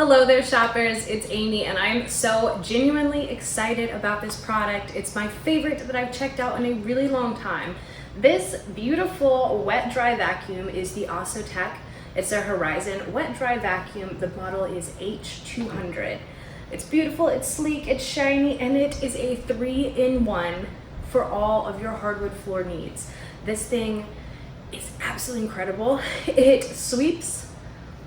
Hello there shoppers, it's Amy and I'm so genuinely excited about this product. It's my favorite that I've checked out in a really long time. This beautiful wet dry vacuum is the OSOTEK. It's a Horizon wet dry vacuum. The model is H200. It's beautiful, it's sleek, it's shiny, and it is a 3-in-1 for all of your hardwood floor needs. This thing is absolutely incredible. It sweeps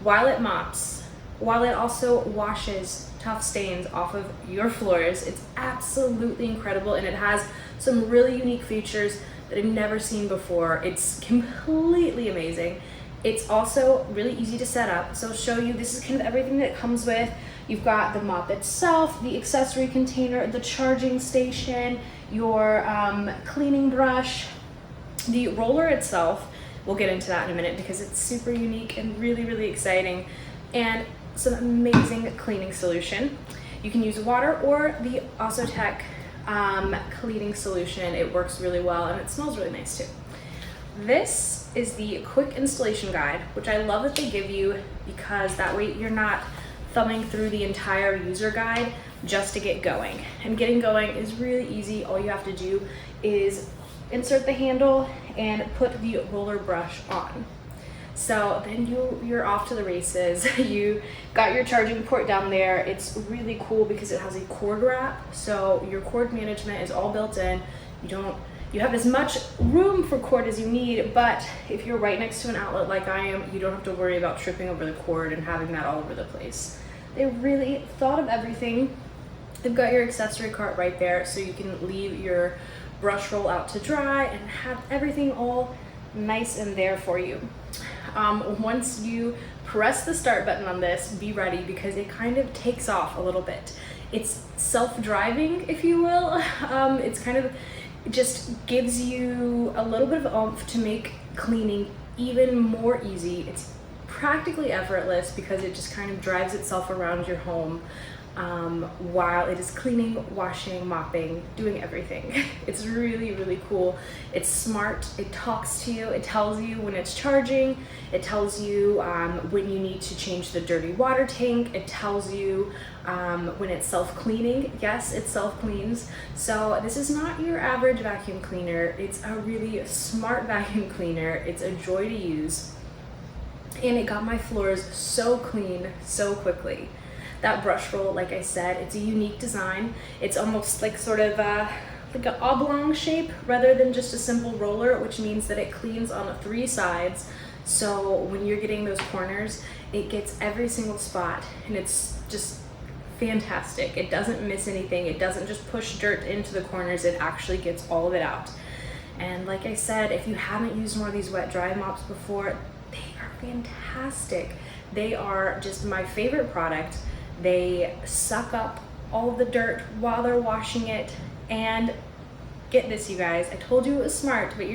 while it mops, while it also washes tough stains off of your floors. It's absolutely incredible, and it has some really unique features that I've never seen before. It's completely amazing. It's also really easy to set up. So I'll show you, this is kind of everything that it comes with. You've got the mop itself, the accessory container, the charging station, your cleaning brush, the roller itself. We'll get into that in a minute because it's super unique and really, really exciting. And some amazing cleaning solution. You can use water or the OSOTEK cleaning solution. It works really well and it smells really nice too. This is the quick installation guide, which I love that they give you because that way you're not thumbing through the entire user guide just to get going. And getting going is really easy. All you have to do is insert the handle and put the roller brush on. So then you're off to the races. You got your charging port down there. It's really cool because it has a cord wrap, so your cord management is all built in. You have as much room for cord as you need, but if you're right next to an outlet like I am, you don't have to worry about tripping over the cord and having that all over the place. They really thought of everything. They've got your accessory cart right there, so you can leave your brush roll out to dry and have everything all nice and there for you. Once you press the start button on this, be ready because it kind of takes off a little bit. It's self-driving, if you will. It's kind of, it just gives you a little bit of oomph to make cleaning even more easy. It's practically effortless because it just kind of drives itself around your home while it is cleaning, washing, mopping, doing everything. It's really, really cool. It's smart. It talks to you. It tells you when it's charging. It tells you when you need to change the dirty water tank. It tells you when it's self-cleaning. Yes, it self-cleans. So this is not your average vacuum cleaner. It's a really smart vacuum cleaner. It's a joy to use. And it got my floors so clean so quickly. That brush roll, like I said, it's a unique design. It's almost like sort of like an oblong shape rather than just a simple roller, which means that it cleans on 3 sides. So when you're getting those corners, it gets every single spot, and it's just fantastic. It doesn't miss anything. It doesn't just push dirt into the corners. It actually gets all of it out. And like I said, if you haven't used one of these wet dry mops before, they are fantastic. They are just my favorite product. They suck up all the dirt while they're washing it, and get this, you guys, I told you it was smart, but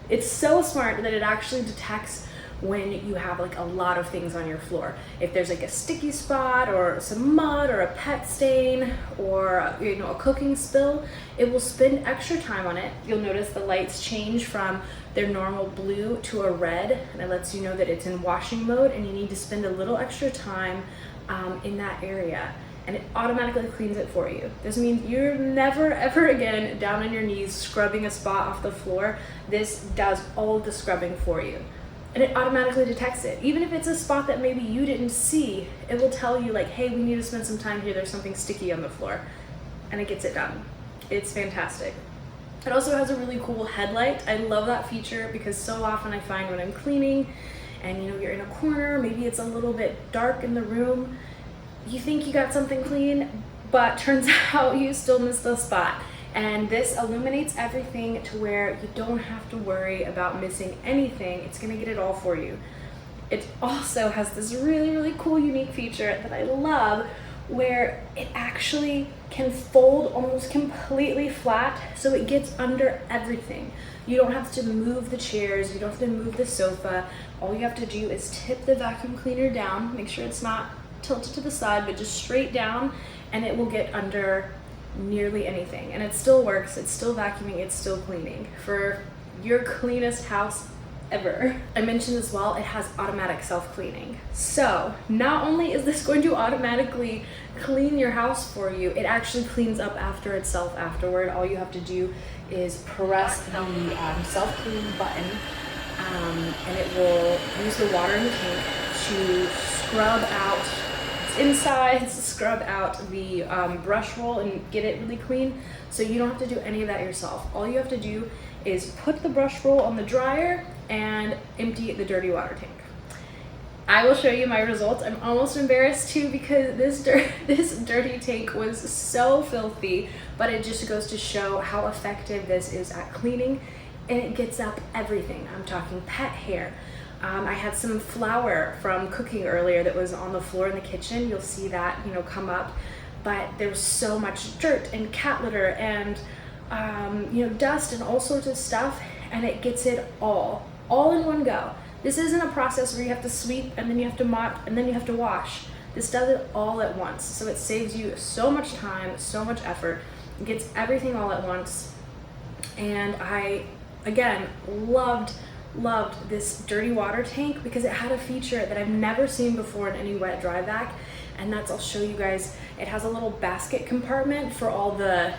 it's so smart that it actually detects when you have like a lot of things on your floor. If there's like a sticky spot or some mud or a pet stain or a cooking spill, it will spend extra time on it. You'll notice the lights change from their normal blue to a red, and it lets you know that it's in washing mode and you need to spend a little extra time in that area, and it automatically cleans it for you. This means you're never ever again down on your knees scrubbing a spot off the floor. This does all the scrubbing for you, and it automatically detects it. Even if it's a spot that maybe you didn't see, it will tell you like, hey, we need to spend some time here, there's something sticky on the floor, and it gets it done. It's fantastic. It also has a really cool headlight. I love that feature because so often I find when I'm cleaning and you're in a corner, maybe it's a little bit dark in the room, you think you got something clean, but turns out you still missed the spot. And this illuminates everything to where you don't have to worry about missing anything. It's gonna get it all for you. It also has this really, really cool, unique feature that I love, where it actually can fold almost completely flat, so it gets under everything. You don't have to move the chairs, you don't have to move the sofa. All you have to do is tip the vacuum cleaner down, make sure it's not tilted to the side, but just straight down, and it will get under nearly anything. And it still works, it's still vacuuming, it's still cleaning. For your cleanest house ever. I mentioned as well, it has automatic self-cleaning. So not only is this going to automatically clean your house for you, it actually cleans up after itself afterward. All you have to do is press the self-clean button, and it will use the water in the tank to scrub out its insides, scrub out the brush roll and get it really clean. So you don't have to do any of that yourself. All you have to do is put the brush roll on the dryer and empty the dirty water tank. I will show you my results. I'm almost embarrassed too because this dirty tank was so filthy, but it just goes to show how effective this is at cleaning, and it gets up everything. I'm talking pet hair. I had some flour from cooking earlier that was on the floor in the kitchen. You'll see that, come up, but there was so much dirt and cat litter and dust and all sorts of stuff, and it gets it all in one go. This isn't a process where you have to sweep and then you have to mop and then you have to wash. This does it all at once. So it saves you so much time, so much effort. It gets everything all at once. And I, again, loved this dirty water tank because it had a feature that I've never seen before in any wet dry vac. And that's, I'll show you guys, it has a little basket compartment for all the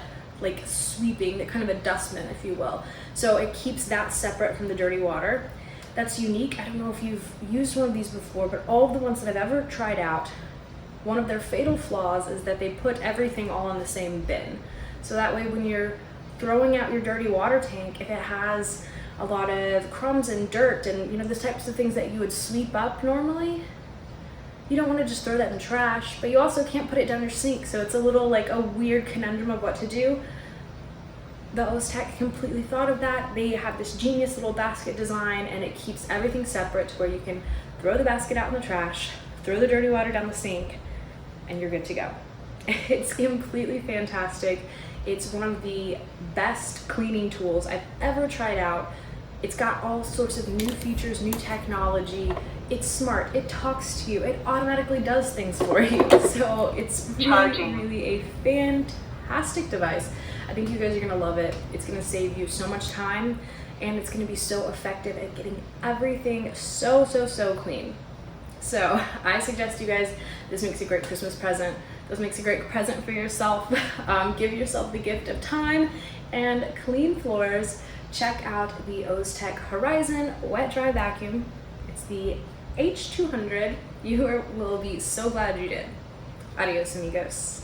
sweeping, the kind of a dustbin, if you will. So it keeps that separate from the dirty water. That's unique. I don't know if you've used one of these before, but all of the ones that I've ever tried out, one of their fatal flaws is that they put everything all in the same bin. So that way when you're throwing out your dirty water tank, if it has a lot of crumbs and dirt and the types of things that you would sweep up normally, you don't want to just throw that in the trash, but you also can't put it down your sink. So it's a little a weird conundrum of what to do. The OSOTEK completely thought of that. They have this genius little basket design, and it keeps everything separate to where you can throw the basket out in the trash, throw the dirty water down the sink, and you're good to go. It's completely fantastic. It's one of the best cleaning tools I've ever tried out. It's got all sorts of new features, new technology. It's smart, it talks to you, it automatically does things for you. So it's really a fantastic device. I think you guys are gonna love it. It's gonna save you so much time, and it's gonna be so effective at getting everything so clean. So I suggest you guys, this makes a great Christmas present. This makes a great present for yourself. Give yourself the gift of time and clean floors. Check out the OSOTEK Horizon Wet Dry Vacuum. It's the H200. You will be so glad you did. Adios, amigos.